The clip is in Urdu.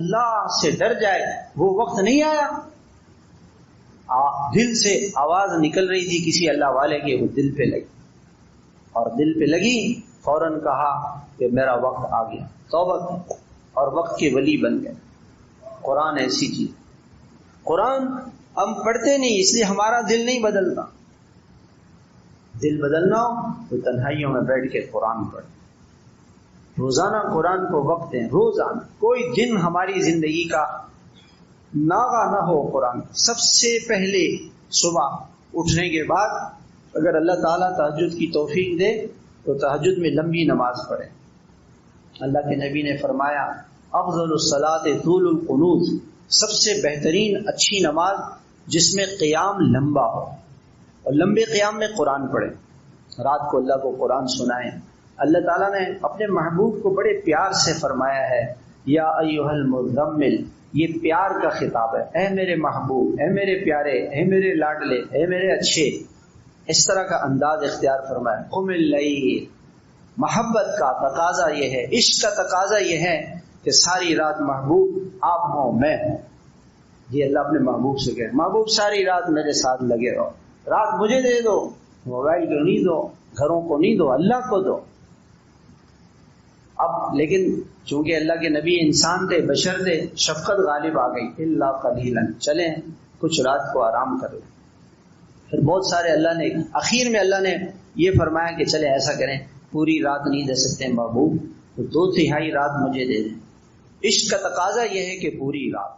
اللہ سے ڈر جائے وہ وقت نہیں آیا. دل سے آواز نکل رہی تھی کسی اللہ والے کی، وہ دل پہ لگی، اور دل پہ لگی فوراً کہا کہ میرا وقت آ گیا، توبہ کی اور وقت کے ولی بن گئے. قرآن ایسی چیز، قرآن ہم پڑھتے نہیں اس لیے ہمارا دل نہیں بدلتا. دل بدلنا ہو تو تنہائیوں میں بیٹھ کے قرآن پڑھ، روزانہ قرآن کو وقت دیں. روزانہ کوئی دن ہماری زندگی کا ناغہ نہ ہو قرآن. سب سے پہلے صبح اٹھنے کے بعد اگر اللہ تعالیٰ تہجد کی توفیق دے تو تہجد میں لمبی نماز پڑھیں. اللہ کے نبی نے فرمایا افضل الصلاۃ طول القنوت، سب سے بہترین اچھی نماز جس میں قیام لمبا ہو، اور لمبے قیام میں قرآن پڑھیں. رات کو اللہ کو قرآن سنائیں. اللہ تعالیٰ نے اپنے محبوب کو بڑے پیار سے فرمایا ہے یا ایھا المزمل، یہ پیار کا خطاب ہے. اے میرے محبوب، اے میرے پیارے، اے میرے لاڈلے، اے میرے اچھے. اس طرح کا انداز اختیار فرمایا. قم اللیل، محبت کا تقاضا یہ ہے، عشق کا تقاضا یہ ہے کہ ساری رات محبوب آپ ہوں، میں ہوں. یہ اللہ اپنے محبوب سے کہے محبوب ساری رات میرے ساتھ لگے رہو. رات مجھے دے دو، موبائل کو نہیں دو، گھروں کو نہیں دو، اللہ کو دو. اب لیکن چونکہ اللہ کے نبی انسان تھے، بشر تھے، شفقت غالب آ گئی. الا قلیلا، چلیں کچھ رات کو آرام کر لیں. پھر بہت سارے اللہ نے اخیر میں اللہ نے یہ فرمایا کہ چلے ایسا کریں، پوری رات نہیں دے سکتے محبوب تو 2/3 رات مجھے دے دیں. عشق کا تقاضا یہ ہے کہ پوری رات.